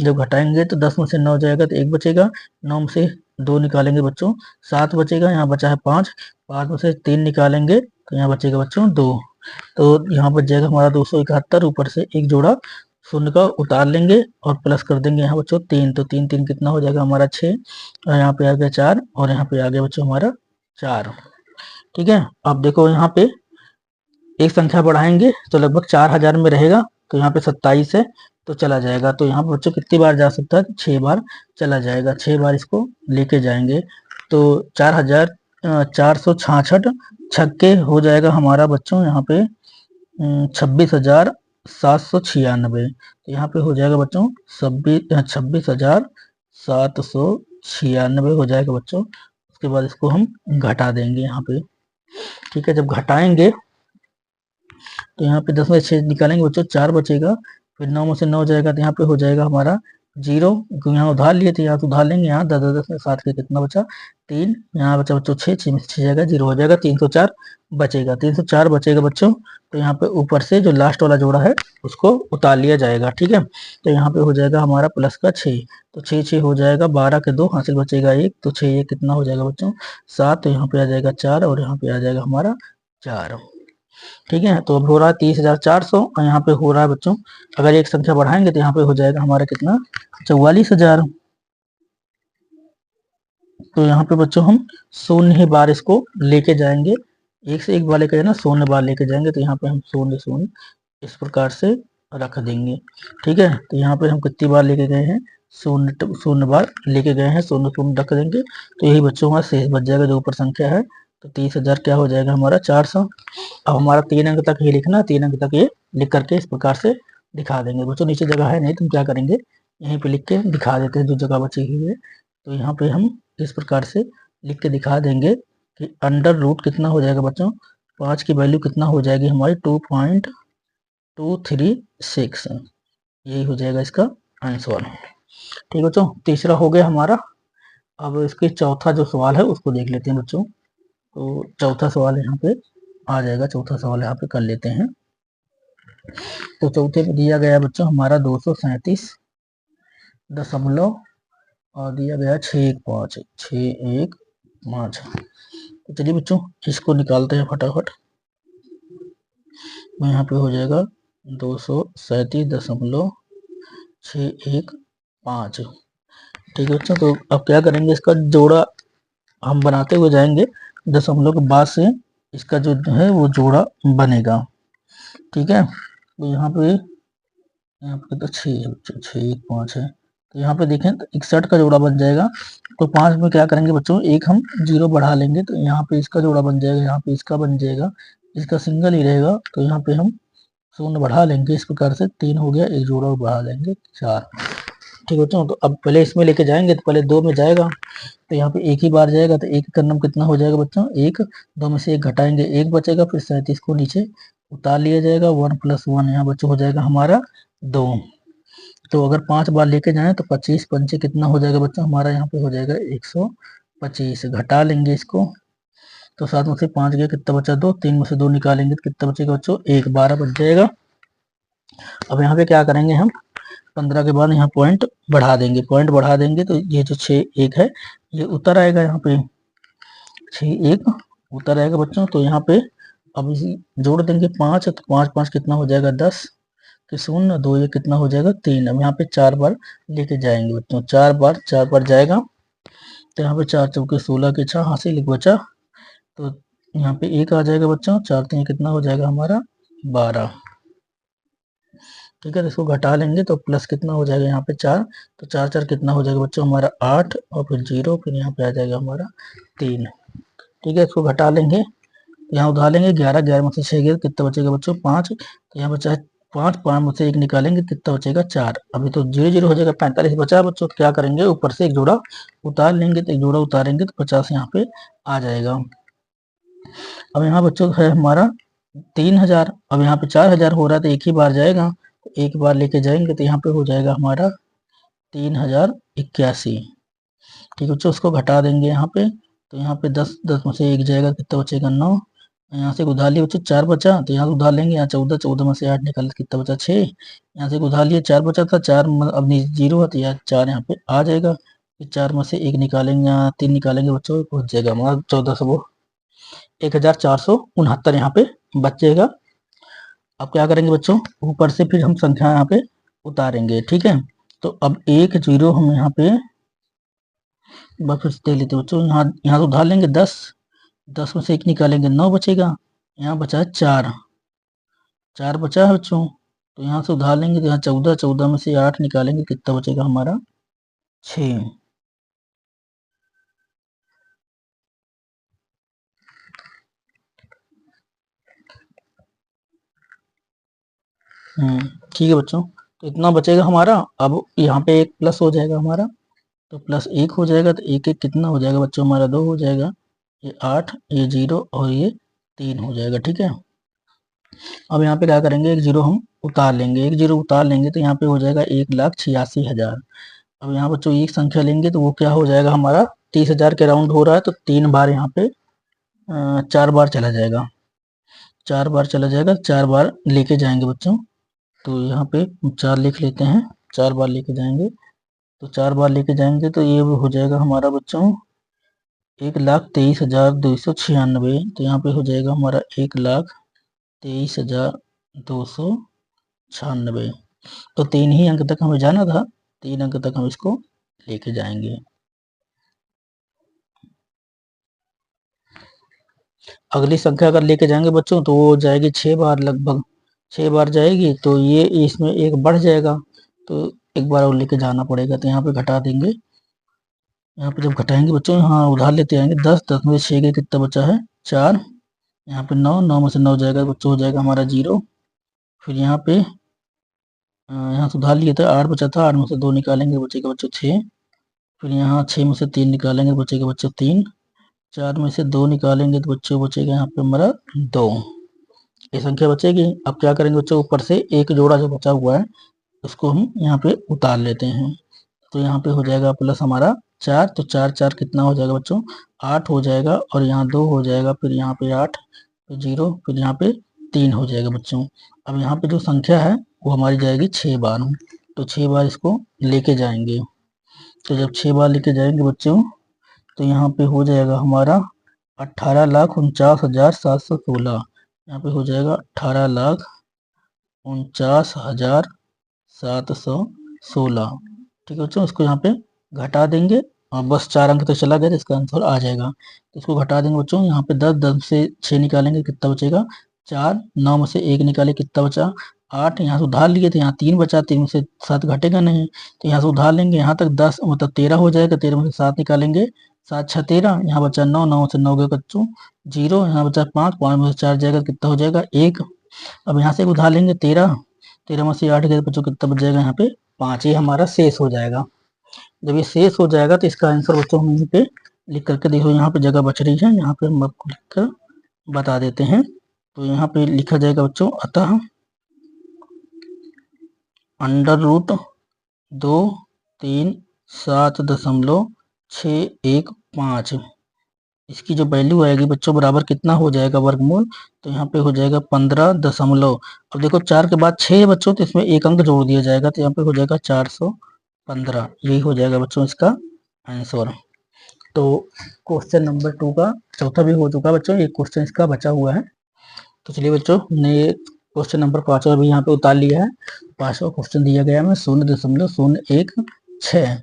Speaker 1: जब घटाएंगे तो 10 में से 9 जाएगा तो 1 बचेगा, 9 में से 2 निकालेंगे बच्चों 7 बचेगा, यहाँ बचा है 5, 5 में से 3 निकालेंगे तो यहाँ बचेगा बच्चों 2, तो यहाँ बच जाएगा हमारा 271, ऊपर से एक जोड़ा शून्य का उतार लेंगे और प्लस कर देंगे यहाँ बच्चों 3, तो 3 3 कितना हो जाएगा हमारा 6, और यहाँ पे आ गया 4, और यहाँ पे आ गया बच्चों हमारा 4। ठीक है, अब देखो यहाँ पे एक संख्या बढ़ाएंगे तो लगभग 4000 में रहेगा, तो यहाँ पे 27 है तो चला जाएगा, तो यहाँ पर बच्चों कितनी बार जा सकता है 6 बार चला जाएगा, 6 बार इसको लेके जाएंगे, तो 4466 छक्के हो जाएगा हमारा बच्चों, यहाँ पे 26,796, तो यहाँ पे हो जाएगा बच्चों 26,796 96 हो जाएगा बच्चों। उसके बाद इसको हम घटा देंगे यहाँ पे। ठीक है, जब घटाएंगे तो यहाँ पे 10 में 6 निकालेंगे बच्चों, 4 बचेगा। फिर 9 में से 9 जाएगा तो यहाँ पे हो जाएगा हमारा 0, क्योंकि यहाँ उधार लिए थे, यहाँ से उधार लेंगे। यहाँ 10 10 में 7 के कितना बचा 3, यहाँ बचा बच्चों 6, 6 में से 6 जाएगा 0 हो जाएगा, 304 बचेगा। 304 बचेगा बच्चों। तो यहाँ पे ऊपर से जो लास्ट वाला जोड़ा है उसको उतार लिया जाएगा। ठीक है, तो यहाँ पे हो जाएगा हमारा प्लस का 6, तो 6 6 हो जाएगा, 12 के 2 हासिल बचेगा 1, तो 6 ये कितना हो जाएगा बच्चों 7, तो यहाँ पे आ जाएगा 4 और यहाँ पे आ जाएगा हमारा 4। ठीक है, तो अब हो रहा है 30,400 और यहाँ पे हो रहा है बच्चों, अगर एक संख्या बढ़ाएंगे तो यहाँ पे हो जाएगा हमारा कितना 44,000। तो यहाँ पे बच्चों हम शून्य बार इसको लेके जाएंगे, एक से एक बार लेके जाना, शून्य बार लेके जाएंगे। तो यहाँ पे हम शून्य शून्य इस प्रकार से रख देंगे। ठीक है, तो यहाँ पे हम कितनी बार लेके गए हैं, शून्य शून्य बार लेके गए हैं, शून्य शून्य रख देंगे। तो यही बच्चों हमारा शेष बच जाएगा जो ऊपर संख्या है। तो 30,000 क्या हो जाएगा हमारा 400। अब हमारा 3 अंक तक ये लिखना, 3 अंक तक ये लिख करके इस प्रकार से दिखा देंगे बच्चों। नीचे जगह है नहीं तो हम क्या करेंगे, यहीं पे लिख के दिखा देते हैं जो जगह बची हुई है। तो यहाँ पे हम इस प्रकार से लिख के दिखा देंगे कि अंडर रूट कितना हो जाएगा बच्चों, 5 की वैल्यू कितना हो जाएगी हमारी 2.236, यही हो जाएगा इसका आंसर। ठीक बच्चों, तीसरा हो गया हमारा। अब इसके चौथा जो सवाल है उसको देख लेते हैं बच्चों। तो चौथा सवाल यहाँ पे आ जाएगा, चौथा सवाल यहाँ पे कर लेते हैं। तो चौथे में दिया गया है बच्चों हमारा 237 और दिया गया 615। तो चलिए बच्चों इसको निकालते हैं फटाफट। तो यहाँ पे हो जाएगा 237.615। ठीक है बच्चों, तो अब क्या करेंगे, इसका जोड़ा हम बनाते हुए जाएंगे, दशमलव के बाद से इसका जो है वो जोड़ा बनेगा। ठीक है, तो यहाँ पे तो 6 1 5 है, तो यहाँ पे देखें तो 61 का जोड़ा बन जाएगा। तो 5 में क्या करेंगे बच्चों, एक हम 0 बढ़ा लेंगे, तो यहाँ पे इसका जोड़ा बन जाएगा, यहाँ पे इसका बन जाएगा, इसका सिंगल ही रहेगा। तो यहाँ पे हम शून्य बढ़ा लेंगे, इस प्रकार से 3 हो गया, एक जोड़ा बढ़ा लेंगे 4। ठीक बच्चों, तो अब पहले इसमें लेके जाएंगे तो पहले 2 में जाएगा, तो यहाँ पे एक ही बार जाएगा, तो एक का नाम कितना हो जाएगा बच्चों 1, 2 में से 1 घटाएंगे 1 बचेगा, फिर 37 को नीचे उतार लिया जाएगा, 1 + 1 यहाँ बच्चों हो जाएगा हमारा 2। तो अगर 5 बार लेके जाएं तो 25 पंचे कितना हो जाएगा बच्चों हमारा, यहाँ पे हो जाएगा 125, घटा लेंगे इसको। तो 7 में से 5 गया, कितना बचा 2, 3 में से 2 निकालेंगे तो कितना बचेगा बच्चों 1, 12 बच जाएगा। अब यहाँ पे क्या करेंगे हम, 15 के बाद यहाँ पॉइंट बढ़ा देंगे, पॉइंट बढ़ा देंगे तो ये जो 6 1 है ये उतर आएगा, यहाँ पे 6 1 उतर आएगा बच्चों। तो यहाँ पे अब इसी जोड़ देंगे 5, तो 5 5 कितना हो जाएगा 10, कि 0 2 ये कितना हो जाएगा 3। अब यहाँ पे 4 बार लेके जाएंगे बच्चों, 4 बार जाएगा, तो यहाँ पे 4 चौके 16 के 6 हासिल एक बचा, तो यहाँ पे 1 आ जाएगा बच्चों, 4 3 कितना हो जाएगा हमारा 12। ठीक है, तो इसको घटा लेंगे तो प्लस कितना हो जाएगा यहाँ पे 4, तो 4 4 कितना हो जाएगा बच्चों हमारा 8, और फिर 0, फिर यहाँ पे आ जाएगा हमारा 3। ठीक है, इसको घटा लेंगे, यहाँ उधार लेंगे 11, 11 में से 6 गया कितना बचेगा बच्चों 5, तो यहाँ बचा 5, 5 में से 1 निकालेंगे कितना बचेगा 4। अभी तो 0 0 हो जाएगा, 45 बचा बच्चों। क्या करेंगे, ऊपर से एक जोड़ा उतार लेंगे, तो एक जोड़ा उतारेंगे तो 50 यहाँ पे आ जाएगा। अब यहाँ बच्चों है हमारा 3000, अब यहाँ पे 4000 हो रहा है, तो एक ही बार जाएगा, तो एक बार लेके जाएंगे तो यहाँ पे हो जाएगा हमारा 3081। ठीक है बच्चों, उसको घटा देंगे यहाँ पे, तो यहाँ पे 10 10 में से 1 जाएगा, कितना बचेगा 9। यहाँ से उधार लिए बच्चों 4 बचा, तो यहाँ से उधार लेंगे, यहाँ 14, 14 में से 8 निकाल कितना बचा 6। यहाँ से उधार लिए 4 बचा था, 4 अब 0 है तो यहाँ 4 यहाँ पे आ जाएगा, फिर 4 में से 1 निकालेंगे, यहाँ 3 निकालेंगे बच्चों, पहुंच जाएगा हमारा 1400 1469 यहाँ पे बच जाएगा। अब क्या करेंगे बच्चों, ऊपर से फिर हम संख्या यहाँ पे उतारेंगे। ठीक है, तो अब 1 0 हम यहाँ पे वापस दे लेते बच्चों, यहाँ तो उधार लेंगे 10, 10 में से 1 निकालेंगे 9 बचेगा, यहाँ बचा है 4, 4 बचा है बच्चों। तो यहाँ से उधार लेंगे तो यहाँ 14, 14 में से 8 निकालेंगे कितना बचेगा हमारा 6। ठीक है बच्चों, तो इतना बचेगा हमारा। अब यहाँ पे एक प्लस हो जाएगा हमारा, तो प्लस 1 हो जाएगा, तो 1 1 कितना हो जाएगा बच्चों हमारा 2 हो जाएगा, ये 8, ये 0 और ये 3 हो जाएगा। ठीक है, अब यहाँ पे क्या करेंगे, एक जीरो हम उतार लेंगे, एक जीरो उतार लेंगे तो यहाँ पे हो जाएगा 1,86,000। अब यहाँ बच्चों एक संख्या लेंगे तो वो क्या हो जाएगा हमारा 30,000 के राउंड हो रहा है, तो 3 बार यहाँ पे 4 बार चला जाएगा, 4 बार चला जाएगा, 4 बार लेके जाएंगे बच्चों। तो यहाँ पे 4 लिख लेते हैं, 4 बार लेके जाएंगे, तो 4 बार लेके जाएंगे तो ये हो जाएगा हमारा बच्चों 1,23,296। तो यहाँ पे हो जाएगा हमारा 1,23,296। तो 3 ही अंक तक हमें जाना था, 3 अंक तक हम इसको लेके जाएंगे। अगली संख्या अगर लेके जाएंगे बच्चों तो वो हो जाएगी 6 बार, लगभग 6 बार जाएगी, तो ये इसमें एक बढ़ जाएगा, तो एक बार और लेके जाना पड़ेगा। तो यहाँ पे घटा देंगे, यहाँ पे जब घटाएंगे बच्चों, हाँ उधार लेते आएंगे, 10 10 में से 6 के कितना बचा है 4, यहाँ पे 9 9 में से 9 जाएगा बच्चों, हो जाएगा हमारा 0। फिर यहाँ पे यहाँ से उधार लिए थे, 8 बचा था, 8 में से 2 निकालेंगे बचेगा बच्चों 6। फिर यहाँ 6 में से 3 निकालेंगे बचेगा बच्चों 3, 4 में से 2 निकालेंगे तो बच्चों बचेगा यहाँ पे हमारा 2, ये संख्या बचेगी। अब क्या करेंगे बच्चों, ऊपर से एक जोड़ा जो बचा हुआ है उसको हम यहाँ पे उतार लेते हैं, तो यहाँ पे हो जाएगा प्लस हमारा 4, तो 4 4 कितना हो जाएगा बच्चों 8 हो जाएगा, और यहाँ 2 हो जाएगा, फिर यहाँ पे 8, फिर 0, फिर यहाँ पे 3 हो जाएगा बच्चों। अब यहाँ पे जो संख्या है वो हमारी जाएगी 6 बार, तो 6 बार इसको लेके जाएंगे। तो जब 6 बार लेके जाएंगे बच्चों तो यहाँ पे हो जाएगा हमारा 18,49,716। यहाँ पे हो जाएगा 18,49,716। ठीक है बच्चों, इसको यहाँ पे घटा देंगे, और बस 4 अंक तो चला गया तो इसका आंसर आ जाएगा। तो इसको घटा देंगे बच्चों, यहाँ पे 10 10 से 6 निकालेंगे कितना बचेगा 4, 9 में से 1 निकाले कितना बचा 8, यहाँ से उधार लिए थे, यहाँ 3 बचा, 3 में से 7 घटेगा नहीं, तो यहाँ से उधार लेंगे, यहाँ तक 10 मतलब 13 हो जाएगा, 13 में से 7 निकालेंगे, 7 6 13, यहाँ बचा 9, 9 से 9 गए बच्चों 0, यहाँ बचा 5, 5 में से 4 जाएगा कितना हो जाएगा 1। अब यहाँ से एक उधार लेंगे 13, 13 में से 8 गए बच्चों कितना बच जाएगा यहाँ पे 5, ये हमारा शेष हो जाएगा। जब ये शेष हो जाएगा तो इसका आंसर बच्चों हम यहीं पे लिख करके देखो, यहाँ पे जगह बच रही है, यहाँ पे हम आपको लिख कर बता देते हैं। तो यहाँ पे लिखा जाएगा बच्चों, अतः √237,615 इसकी जो वैल्यू आएगी बच्चों बराबर कितना हो जाएगा वर्गमूल, तो यहाँ पे हो जाएगा 15 दशमलव, अब देखो 4 के बाद 6 है बच्चों तो इसमें एक अंक जोड़ दिया जाएगा, तो यहाँ पे हो जाएगा 415, यही हो जाएगा बच्चों इसका आंसर। तो क्वेश्चन नंबर 2 का चौथा भी हो चुका बच्चों, एक क्वेश्चन इसका बचा हुआ है। तो चलिए बच्चों, हमने क्वेश्चन नंबर 5 भी यहाँ पे उतार लिया है। 5वां क्वेश्चन दिया गया है 0.016।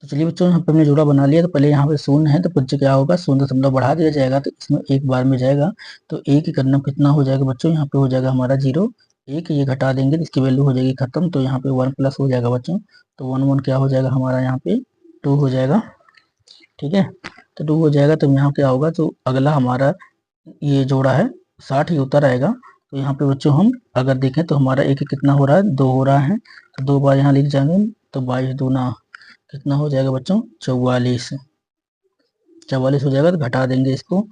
Speaker 1: तो चलिए बच्चों, यहाँ पे हमने जोड़ा बना लिया, तो पहले यहाँ पे 0 है तो कुछ क्या होगा 0 बढ़ा दिया जाएगा, तो इसमें एक बार में जाएगा, तो एक ही करना कितना हो जाएगा बच्चों, यहाँ पे हो जाएगा हमारा 0 1, ये घटा देंगे तो इसकी वैल्यू हो जाएगी खत्म, तो यहाँ पे 1 प्लस हो जाएगा बच्चों, तो 1 1 क्या हो जाएगा हमारा यहाँ पे 2 हो जाएगा। ठीक है, तो 2 हो जाएगा, तो यहाँ क्या होगा, तो अगला हमारा ये जोड़ा है 60 ही उतर आएगा। तो यहाँ पे बच्चों हम अगर देखें तो हमारा एक कितना हो रहा है 2 हो रहा है, तो 2 बार यहाँ लिख जाएंगे, तो 22 दूना कितना हो जाएगा बच्चों 44, 44 हो जाएगा, तो घटा देंगे इसको,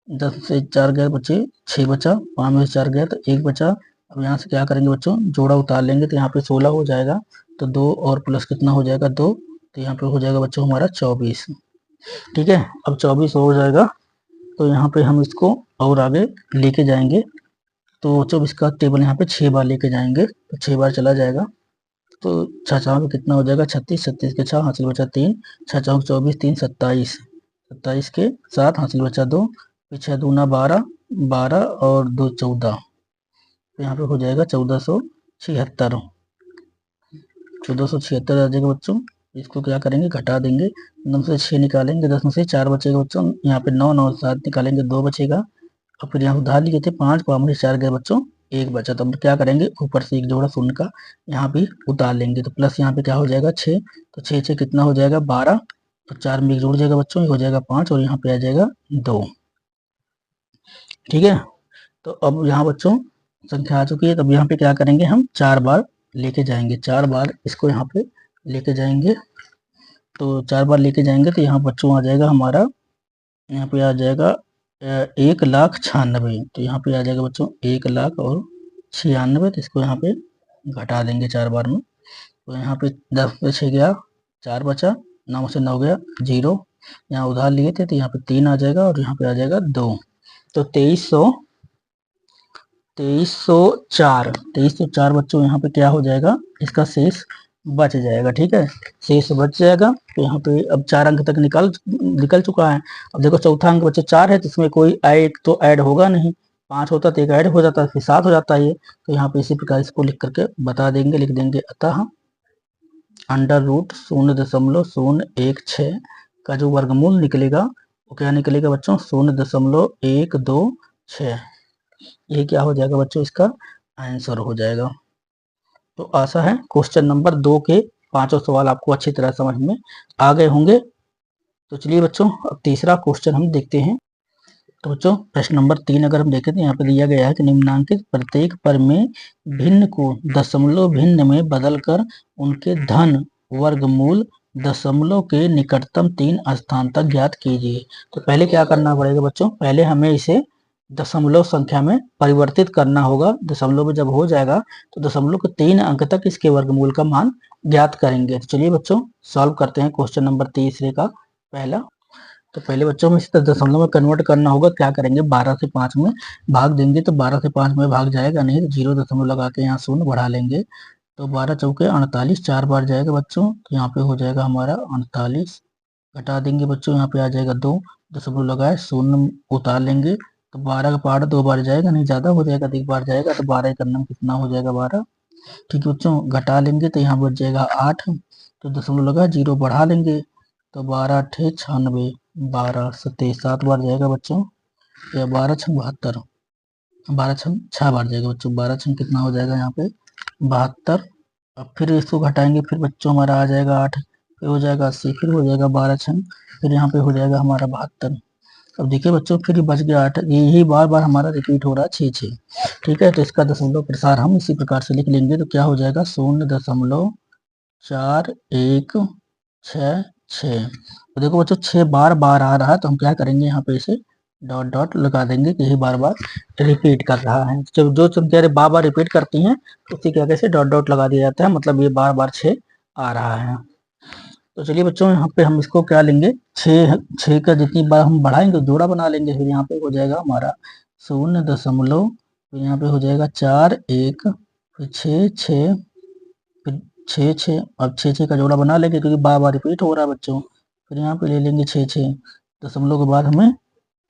Speaker 1: 10 से 4 गए बच्चे 6 बचा, 5 में से 4 गया तो 1 बचा। अब यहाँ से क्या करेंगे बच्चों, जोड़ा उतार लेंगे, तो यहाँ पे 16 हो जाएगा, तो 2 और प्लस कितना हो जाएगा 2, तो यहाँ पे हो जाएगा बच्चों हमारा 24। ठीक है, अब 24 हो जाएगा, तो यहाँ पे हम इसको और आगे लेके जाएंगे, तो 24 का टेबल यहाँ पे 6 बार लेके जाएंगे, तो 6 बार चला जाएगा, तो 6 4 कितना हो जाएगा 36, 36 के 6 हासिल बचा 3, 6 4 24, 3 27, 27 के 7 हासिल बचा 2, पीछे दूना 12, 12 और 2 14, तो यहाँ पे हो जाएगा 1476, 1476 आ जाएगा बच्चों। इसको क्या करेंगे घटा देंगे, 9 से 6 निकालेंगे, 10 में से 4 बचेगा बच्चों, यहाँ पे 9 9 7 निकालेंगे 2 बचेगा, और फिर यहाँ उधार लिए थे 5, 5 में से 4 गए बच्चों 1 बचा, तो हम क्या करेंगे ऊपर से एक जोड़ा शून्य का यहाँ भी उतार लेंगे, तो प्लस यहाँ पे क्या हो जाएगा 6, तो 6 6 कितना हो जाएगा 12, तो 4 में एक जोड़ जाएगा बच्चों, ये हो जाएगा 5, और यहाँ पे आ जाएगा 2। ठीक है, तो अब यहाँ बच्चों संख्या आ चुकी है, तब यहाँ पे क्या करेंगे हम 4 बार लेके जाएंगे, 4 बार इसको यहाँ पे लेके जाएंगे, तो 4 बार लेके जाएंगे तो यहाँ बच्चों आ जाएगा हमारा, यहाँ पे आ जाएगा 1,96,000। तो यहाँ पे आ जाएगा बच्चों 1,96,000। तो इसको यहाँ पे घटा देंगे 4 बार में। तो यहाँ पे 10 में 6 गया, 4 बचा, 9 से 9 गया 0। यहाँ उधार लिए थे तो यहाँ पे 3 आ जाएगा और यहाँ पे आ जाएगा 2। तो 2304 बच्चों यहाँ पे क्या हो जाएगा, इसका शेष बच जाएगा। ठीक है, शेष बच जाएगा। तो यहाँ पे अब 4 अंक तक निकल चुका है। अब देखो चौथा अंक बच्चे 4 है तो इसमें कोई एक तो ऐड होगा नहीं, 5 होता तो एक ऐड हो जाता, फिर 7 हो जाता है ये। तो यहाँ पे इसी प्रकार इसको लिख करके बता देंगे, लिख देंगे अतः √0.016 का जो वर्गमूल निकलेगा वो क्या निकलेगा बच्चों, 0.126। ये क्या हो जाएगा बच्चों, इसका आंसर हो जाएगा। तो आशा है क्वेश्चन नंबर 2 के 5 सवाल आपको अच्छी तरह समझ में आ गए होंगे। तो चलिए बच्चों अब तीसरा क्वेश्चन हम देखते हैं। तो बच्चों प्रश्न नंबर 3 अगर हम देखें तो यहाँ पे दिया गया है कि निम्नांकित प्रत्येक पर में भिन्न को दशमलव भिन्न में बदलकर उनके धन वर्गमूल दशमलव के निकटतम 3 स्थान तक ज्ञात कीजिए। तो पहले क्या करना पड़ेगा बच्चों, पहले हमें इसे दशमलव संख्या में परिवर्तित करना होगा। दशमलव में जब हो जाएगा तो दशमलव के 3 अंक तक इसके वर्गमूल का मान ज्ञात करेंगे। तो चलिए बच्चों सॉल्व करते हैं क्वेश्चन नंबर तीसरे का पहला। तो पहले बच्चों में इसे दशमलव में कन्वर्ट करना होगा। क्या करेंगे, 12 से 5 में भाग देंगे तो 12 से 5 में भाग जाएगा नहीं, तो 0 दशमलव लगा के यहाँ शून्य बढ़ा लेंगे। तो 12 चौके 48, 4 बार जाएगा बच्चों। तो यहाँ पे हो जाएगा हमारा 48, घटा देंगे बच्चों, यहाँ पे आ जाएगा 2 दशमलव लगाए, शून्य उतार लेंगे। तो 12 का पहाड़ 2 बार जाएगा नहीं, ज्यादा हो जाएगा, 1 बार जाएगा। तो 12 का नंबर कितना हो जाएगा, 12। ठीक है बच्चों, घटा लेंगे तो यहाँ बच जाएगा 8। तो दशमलव लगा 0 बढ़ा लेंगे। तो 12 अट्ठे 96, 12 सत्ते 7 बार जाएगा बच्चों, या 12 छंग 72, 12 छंग 6 बार जाएगा बच्चों। 12 छंग कितना हो जाएगा यहाँ पे 72। अब फिर इसको घटाएंगे, फिर बच्चों हमारा आ जाएगा 8, फिर हो जाएगा 80, फिर हो जाएगा 12 छंग, फिर यहाँ पे हो जाएगा हमारा 72। अब देखिए बच्चों फिर बच गया 8, यही बार बार हमारा रिपीट हो रहा है 6। ठीक है, तो इसका दशमलव प्रसार हम इसी प्रकार से लिख लेंगे। तो क्या हो जाएगा 0.4166। तो देखो बच्चों 6 बार बार आ रहा है, तो हम क्या करेंगे यहाँ पे इसे डॉट डॉट लगा देंगे कि यही बार बार रिपीट कर रहा है। जब जो संख्या बार बार रिपीट करती हैं तो उसी क्या कैसे डॉट डॉट लगा दिया जाता है, मतलब ये बार बार 6 आ रहा है। तो चलिए बच्चों यहाँ पे हम इसको क्या लेंगे, 6 का जितनी बार हम बढ़ाएंगे जोड़ा बना लेंगे। फिर यहाँ पे हो जाएगा हमारा 0 फिर यहाँ पे हो जाएगा 4 1, फिर 6 6, फिर 6 6। अब 6 का जोड़ा बना लेंगे क्योंकि बार बार रिपीट हो रहा है बच्चों। फिर यहाँ पे ले लेंगे 6 दशमलव के बाद हमें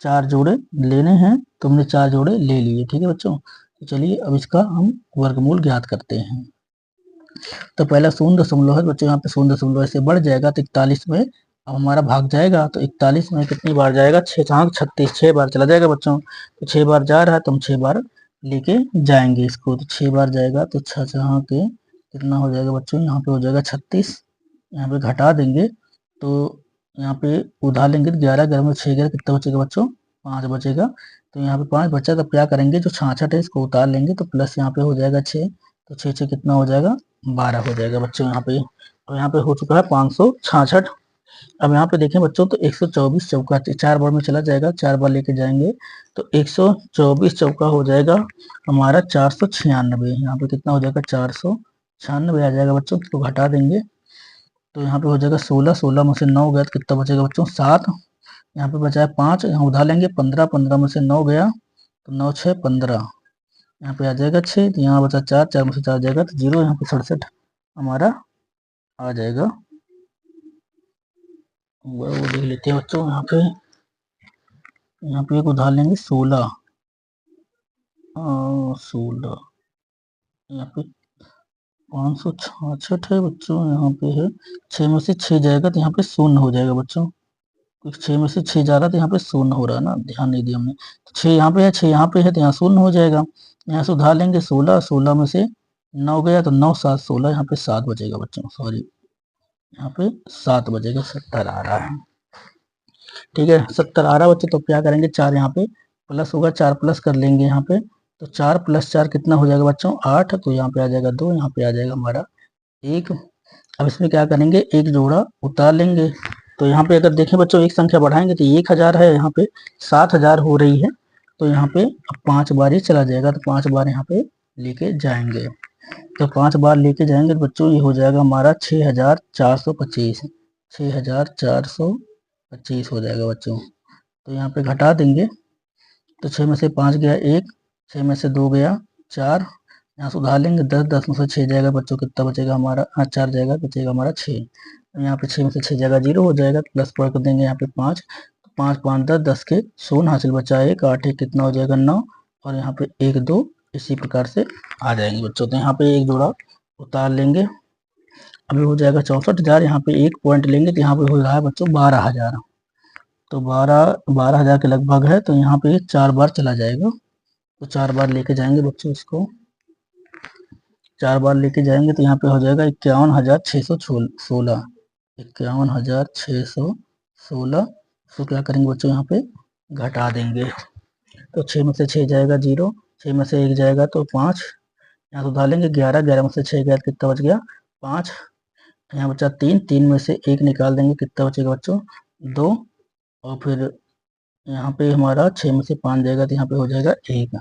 Speaker 1: 4 जोड़े लेने हैं, तो हमने 4 जोड़े ले लिए। ठीक है बच्चों, तो चलिए अब इसका हम वर्गमूल ज्ञात करते हैं। तो पहला 0 है बच्चों, यहाँ पे 0 से बढ़ जाएगा तो 41 में अब हमारा भाग जाएगा। तो 41 में कितनी बार जाएगा, 6 चाक 36, 6 बार चला जाएगा बच्चों। तो 6 बार जा रहा है तो हम 6 बार लेके जाएंगे इसको। तो 6 बार जाएगा तो 6 चाक के कितना हो जाएगा बच्चों, यहाँ पे हो जाएगा 36। यहाँ पे घटा देंगे तो यहाँ पे उधार लेंगे तो 11 11 में 6 11 कितना बचेगा बच्चों, 5 बचेगा। तो यहाँ पे 5 बचा तो क्या करेंगे, जो 66 है इसको उतार लेंगे तो प्लस यहाँ पे हो जाएगा 6। तो 6 कितना हो जाएगा, 12 हो जाएगा बच्चों यहाँ पे। और यहाँ पे हो चुका है 566। अब यहाँ पे देखें बच्चों तो 124 चौका 4 बार में चला जाएगा, 4 बार लेके जाएंगे तो 124 चौका हो जाएगा हमारा 496। यहाँ पे कितना हो जाएगा 496 आ जाएगा बच्चों। तो घटा देंगे तो यहाँ पे हो जाएगा 16, 16 में से 9 गया तो कितना बचेगा बच्चों 7। यहाँ पे बचा है 5, यहाँ उधार लेंगे 15, 15 में से 9 गया तो 9 6 15, यहाँ पे आ जाएगा 6। तो यहाँ बचा 4, 4 में से 4 जाएगा तो 0, यहाँ पे 67 हमारा आ जाएगा। वो देख लेते हैं बच्चों, यहाँ पे एक उधार लेंगे 16, 16 यहाँ पे 566 है बच्चों। यहाँ पे है 6 में से 6 जाएगा तो यहाँ पे 0 हो जाएगा बच्चों। कुछ 6 में से 6 जा रहा है तो यहाँ पे 0 हो रहा है ना, ध्यान नहीं दिया हमने। तो 6 यहाँ पे है, 6 यहाँ पे है तो यहाँ 0 हो जाएगा। यहाँ से उधार लेंगे 16, 16 में से 9 गया तो 9 7 16, यहाँ पे 7 बचेगा बच्चों, सॉरी यहाँ पे 7 बचेगा, 70 आ रहा है। ठीक है 70 आ रहा है बच्चों। तो क्या करेंगे 4 यहाँ पे प्लस होगा, 4 प्लस कर लेंगे यहाँ पे। तो 4 + 4 कितना हो जाएगा बच्चों 8। तो यहाँ पे आ जाएगा 2, यहाँ पे आ जाएगा हमारा 1। अब इसमें क्या करेंगे, एक जोड़ा उतार लेंगे। तो यहाँ पे अगर देखें बच्चों, एक संख्या बढ़ाएंगे तो 1000 है, यहाँ पे 7000 हो रही है। तो यहाँ पे अब 5 बार ही चला जाएगा, तो 5 बार यहाँ पे लेके जाएंगे। तो 5 बार लेके जाएंगे तो बच्चों ये हो जाएगा हमारा 6425, 6425 हो जाएगा बच्चों। तो यहाँ पे घटा देंगे, तो 6 में से 5 गया 1, 6 में से 2 गया 4, यहाँ सुधार लेंगे 10, 10 में से 6 जाएगा बच्चों, कितना बचेगा हमारा, 4 जाएगा, बचेगा हमारा 6। यहाँ पे 6 में से 6 जाएगा 0 हो जाएगा, प्लस पढ़ कर देंगे यहाँ पे 5, 5 5 10, 10 के 100 हासिल बचा 1, 8 1 कितना हो जाएगा 9, और यहाँ पे 1 2 इसी प्रकार से आ जाएंगे बच्चों। तो यहाँ पे एक जोड़ा उतार लेंगे, अभी हो जाएगा 64,000। यहाँ पे एक पॉइंट लेंगे तो यहाँ पे हो रहा है बच्चों 12,000। तो 12,000 के लगभग है, तो यहाँ पे 4 बार चला जाएगा। तो 4 बार लेके जाएंगे बच्चों, इसको 4 बार लेके जाएंगे तो यहाँ पे हो जाएगा 51,616, 51,616। इसको क्या करेंगे बच्चों, यहाँ पे घटा देंगे। तो 6 में से 6 जाएगा 0, 6 में से 1 जाएगा तो 5, यहाँ से उधार लेंगे 11, 11 में से 6 गया कितना बच गया 5, यहाँ बचा 3, 3 में से 1 निकाल देंगे कितना बचेगा बच्चों 2, और फिर यहाँ पे हमारा 6 में से 5 जाएगा तो यहाँ पे हो जाएगा 1।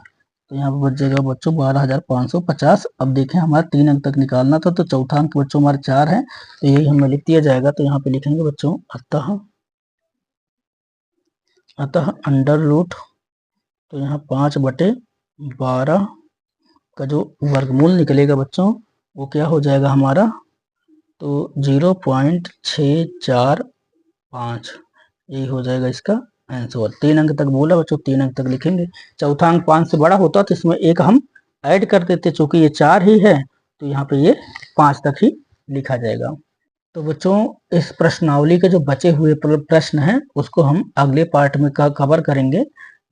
Speaker 1: तो यहाँ पे बच जाएगा बच्चों 12,550। अब देखें हमारा 3 अंक तक निकालना था, तो चौथा अंक बच्चों हमारा 4 है, तो यही हमें लिख दिया जाएगा। तो यहाँ पे लिखेंगे बच्चों अतः अंडर रूट, तो यहाँ 5/12 का जो वर्गमूल निकलेगा बच्चों वो क्या हो जाएगा हमारा, तो 0.645, यही हो जाएगा इसका आंसर। 3 अंक तक बोला बच्चों, 3 अंक तक लिखेंगे। चौथा अंक 5 से बड़ा होता तो इसमें एक हम ऐड कर देते, चूंकि ये 4 ही है तो यहाँ पे ये 5 तक ही लिखा जाएगा। तो बच्चों इस प्रश्नावली के जो बचे हुए प्रश्न हैं उसको हम अगले पार्ट में कवर करेंगे,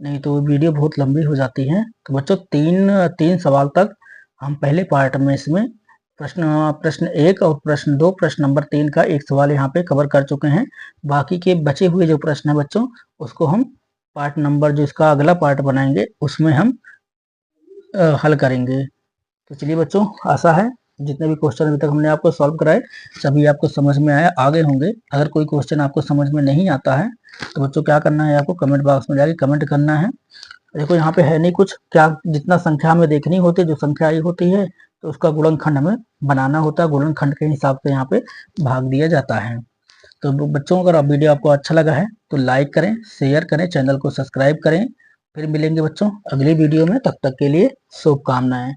Speaker 1: नहीं तो वीडियो बहुत लंबी हो जाती है। तो बच्चों तीन सवाल तक हम पहले पार्ट में इसमें प्रश्न 1 और प्रश्न 2, प्रश्न नंबर 3 का एक सवाल यहाँ पे कवर कर चुके हैं। बाकी के बचे हुए जो प्रश्न है बच्चों उसको हम पार्ट नंबर, जो इसका अगला पार्ट बनाएंगे उसमें हम हल करेंगे। तो चलिए बच्चों, आशा है जितने भी क्वेश्चन अभी तक हमने आपको सॉल्व कराए सभी आपको समझ में आया, आगे होंगे। अगर कोई क्वेश्चन आपको समझ में नहीं आता है तो बच्चों क्या करना है, आपको कमेंट बॉक्स में जाके कमेंट करना है। देखो यहाँ पे है नहीं कुछ, क्या जितना संख्या हमें देखनी होती है, जो संख्या आई होती है तो उसका गुणनखंड हमें बनाना होता है, गुणनखंड के हिसाब से यहाँ पे भाग दिया जाता है। तो बच्चों अगर वीडियो आपको अच्छा लगा है तो लाइक करें, शेयर करें, चैनल को सब्सक्राइब करें। फिर मिलेंगे बच्चों अगली वीडियो में, तब तक के लिए शुभकामनाएं।